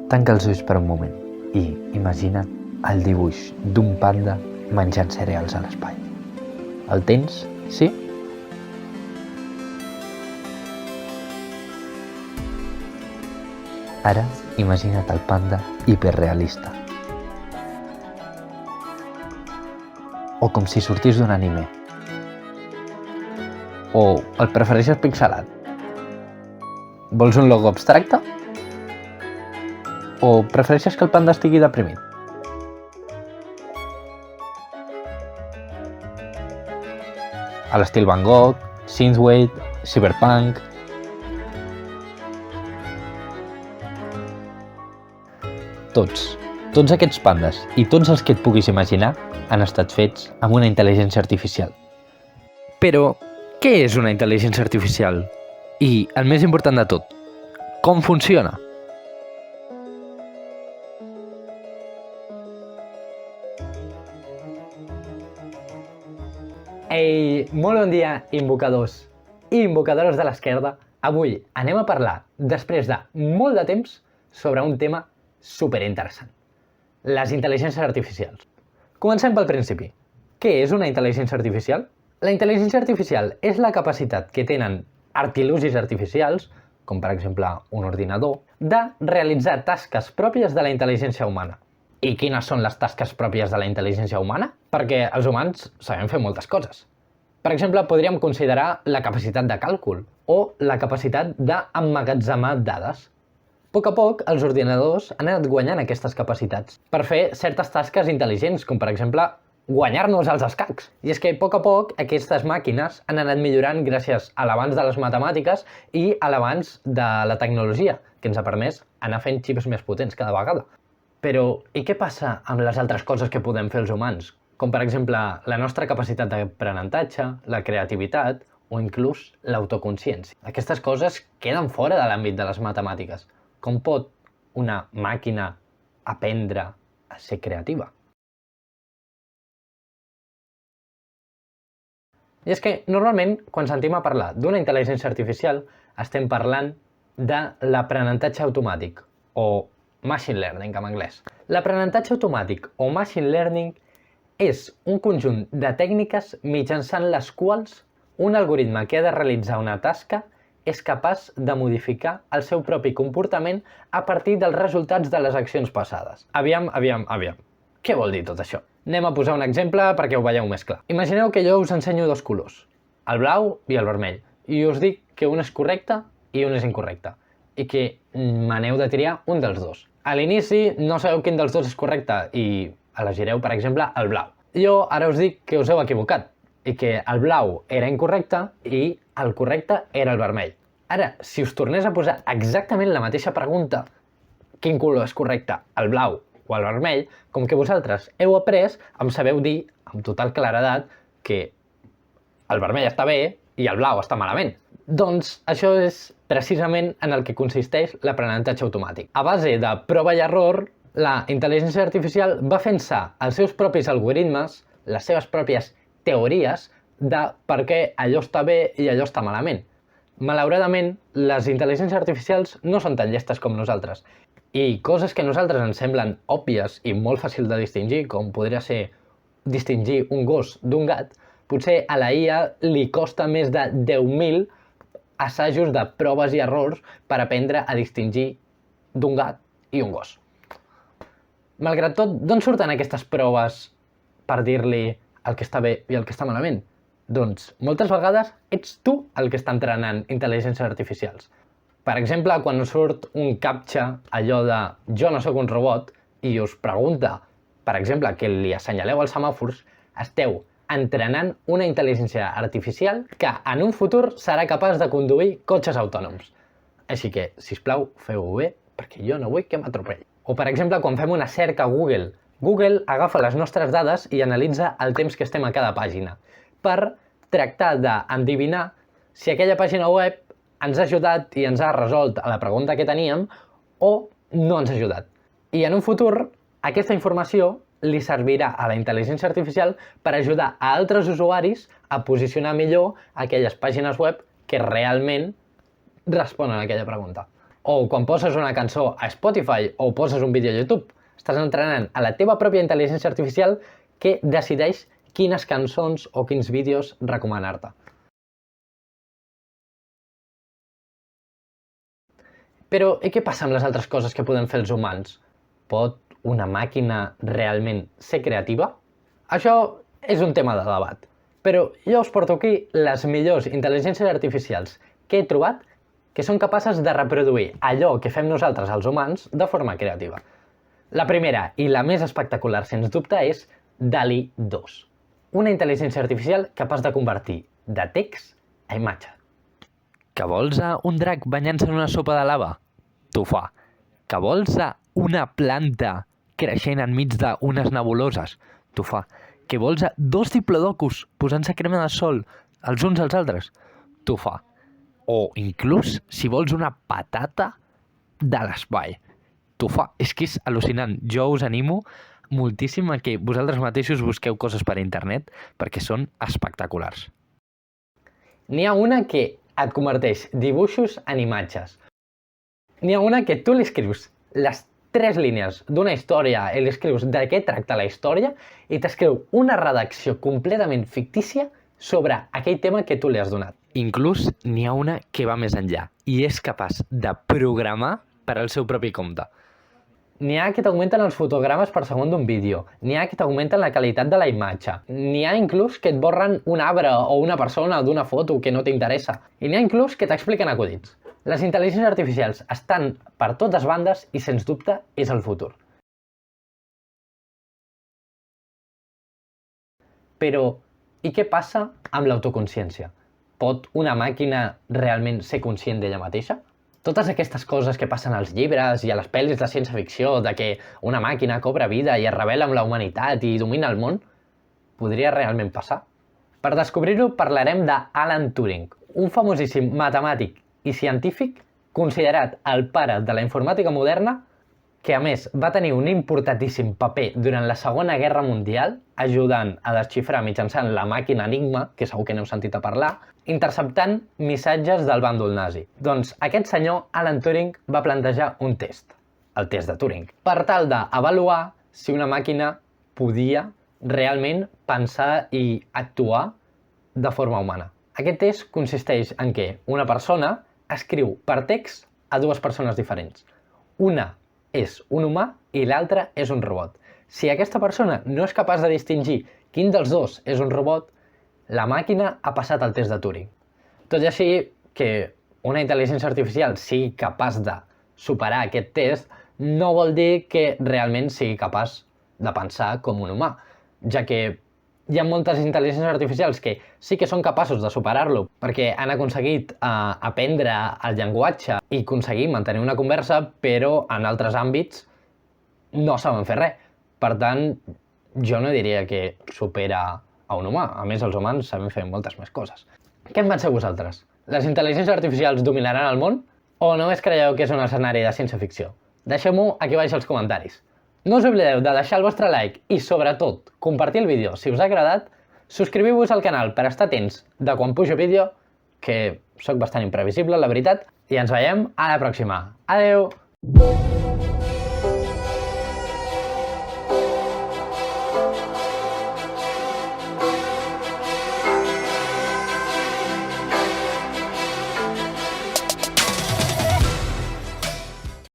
Tanca els ulls per un moment i imagina't el dibuix d'un panda menjant cereals a l'espai. El tens, sí? Ara imagina't el panda hiperrealista. O com si sortís d'un anime. O el prefereixes pixelat? Vols un logo abstracte? O prefereixes que el panda estigui deprimit? A l'estil Van Gogh, Synthwave, Cyberpunk... Tots aquests pandes i tots els que et puguis imaginar han estat fets amb una intel·ligència artificial. Però, què és una intel·ligència artificial? I, el més important de tot, com funciona? Ei, molt bon dia, invocadors i invocadores de l'esquerda. Avui anem a parlar, després de molt de temps, sobre un tema superinteressant. Les intel·ligències artificials. Comencem pel principi. Què és una intel·ligència artificial? La intel·ligència artificial és la capacitat que tenen artilugis artificials, com per exemple un ordinador, de realitzar tasques pròpies de la intel·ligència humana. I quines són les tasques pròpies de la intel·ligència humana? Perquè els humans sabem fer moltes coses. Per exemple, podríem considerar la capacitat de càlcul o la capacitat d'emmagatzemar dades. A poc, els ordinadors han anat guanyant aquestes capacitats per fer certes tasques intel·ligents, com per exemple guanyar-nos els escacs. I és que a poc aquestes màquines han anat millorant gràcies a l'avanç de les matemàtiques i a l'avanç de la tecnologia, que ens ha permès anar fent xips més potents cada vegada. Però, i què passa amb les altres coses que podem fer els humans? Com per exemple la nostra capacitat d'aprenentatge, la creativitat o inclús l'autoconsciència. Aquestes coses queden fora de l'àmbit de les matemàtiques. Com pot una màquina aprendre a ser creativa? I és que normalment quan sentim a parlar d'una intel·ligència artificial estem parlant de l'aprenentatge automàtic o machine learning en anglès. L'aprenentatge automàtic o machine learning és un conjunt de tècniques mitjançant les quals un algoritme que ha de realitzar una tasca és capaç de modificar el seu propi comportament a partir dels resultats de les accions passades. Aviam. Què vol dir tot això? Anem a posar un exemple perquè ho veieu més clar. Imagineu que jo us ensenyo dos colors, el blau i el vermell, i us dic que un és correcte i un és incorrecte, i que me n'heu de triar un dels dos. A l'inici no sabeu quin dels dos és correcte i elegireu, per exemple, el blau. Jo ara us dic que us heu equivocat i que el blau era incorrecte i el correcte era el vermell. Ara, si us tornés a posar exactament la mateixa pregunta, quin color és correcte, el blau o el vermell, com que vosaltres heu après, em sabeu dir amb total claredat que el vermell està bé i el blau està malament. Doncs això és precisament en el que consisteix l'aprenentatge automàtic. A base de prova i error, la intel·ligència artificial va fent-se els seus propis algoritmes, les seves pròpies teories de per què allò està bé i allò està malament. Malauradament, les intel·ligències artificials no són tan llestes com nosaltres i coses que a nosaltres ens semblen òbvies i molt fàcil de distingir, com podria ser distingir un gos d'un gat, potser a la IA li costa més de 10.000 assajos de proves i errors per aprendre a distingir d'un gat i un gos. Malgrat tot, d'on surten aquestes proves per dir-li el que està bé i el que està malament? Doncs moltes vegades ets tu el que està entrenant intel·ligències artificials. Per exemple, quan us surt un captcha, allò de jo no sóc un robot, i us pregunta, per exemple, que li assenyaleu els semàfors, esteu entrenant una intel·ligència artificial que en un futur serà capaç de conduir cotxes autònoms. Així que, sisplau, feu-ho bé, perquè jo no vull que m'atropelli. O, per exemple, quan fem una cerca a Google, Google agafa les nostres dades i analitza el temps que estem a cada pàgina per tractar d'endevinar si aquella pàgina web ens ha ajudat i ens ha resolt a la pregunta que teníem o no ens ha ajudat. I en un futur, aquesta informació li servirà a la intel·ligència artificial per ajudar a altres usuaris a posicionar millor aquelles pàgines web que realment responen a aquella pregunta. O quan poses una cançó a Spotify o poses un vídeo a YouTube, estàs entrenant a la teva pròpia intel·ligència artificial que decideix quines cançons o quins vídeos recomanar-te. Però i què passa amb les altres coses que podem fer els humans? Pot una màquina realment ser creativa? Això és un tema de debat, però jo us porto aquí les millors intel·ligències artificials que he trobat que són capaces de reproduir allò que fem nosaltres els humans de forma creativa. La primera i la més espectacular, sens dubte, és DALL-E 2, una intel·ligència artificial capaç de convertir de text a imatge. Que vols un drac banyant-se en una sopa de lava? T'ho fa. Que vols una planta creixent enmig d'unes nebuloses? T'ho fa. Que vols dos diplodocus posant-se crema de sol els uns als altres? T'ho fa. O inclús si vols una patata de l'espai. T'ho fa. És que és al·lucinant. Jo us animo moltíssim a que vosaltres mateixos busqueu coses per internet perquè són espectaculars. N'hi ha una que et converteix dibuixos en imatges. N'hi ha una que tu li escrius les 3 línies d'una història i li escrius de què tracta la història i t'escriu una redacció completament fictícia sobre aquell tema que tu li has donat. Inclús n'hi ha una que va més enllà i és capaç de programar per al seu propi compte. N'hi ha que t'augmenten els fotogrames per segon d'un vídeo, n'hi ha que t'augmenten la qualitat de la imatge, n'hi ha inclús que et borren un arbre o una persona d'una foto que no t'interessa, i n'hi ha inclús que t'expliquen acudits. Les intel·ligències artificials estan per totes bandes i, sens dubte, és el futur. Però, i què passa amb l'autoconsciència? Pot una màquina realment ser conscient d'ella mateixa? Totes aquestes coses que passen als llibres i a les pel·lis de ciència-ficció, de que una màquina cobra vida i es rebel·la amb la humanitat i domina el món, podria realment passar? Per descobrir-ho parlarem d'Alan Turing, un famosíssim matemàtic i científic considerat el pare de la informàtica moderna, que a més va tenir un importantíssim paper durant la Segona Guerra Mundial, ajudant a desxifrar mitjançant la màquina Enigma, que segur que n'heu sentit a parlar, interceptant missatges del bàndol nazi. Doncs aquest senyor, Alan Turing, va plantejar un test, el test de Turing, per tal d'avaluar si una màquina podia realment pensar i actuar de forma humana. Aquest test consisteix en què una persona escriu per text a 2 persones diferents. Una és un humà i l'altra és un robot. Si aquesta persona no és capaç de distingir quin dels dos és un robot, la màquina ha passat el test de Turing. Tot i així que una intel·ligència artificial sigui capaç de superar aquest test no vol dir que realment sigui capaç de pensar com un humà, ja que hi ha moltes intel·ligències artificials que sí que són capaços de superar-lo perquè han aconseguit aprendre el llenguatge i aconseguir mantenir una conversa, però en altres àmbits no saben fer res. Per tant, jo no diria que supera a un humà. A més, els humans sabem fer moltes més coses. Què en penseu vosaltres? Les intel·ligències artificials dominaran el món? O només creieu que és un escenari de ciència-ficció? Deixeu-m'ho aquí baix als comentaris. No us oblideu de deixar el vostre like i, sobretot, compartir el vídeo si us ha agradat, subscriviu-vos al canal per estar atents de quan pujo vídeo, que sóc bastant imprevisible, la veritat, i ens veiem a la pròxima. Adeu!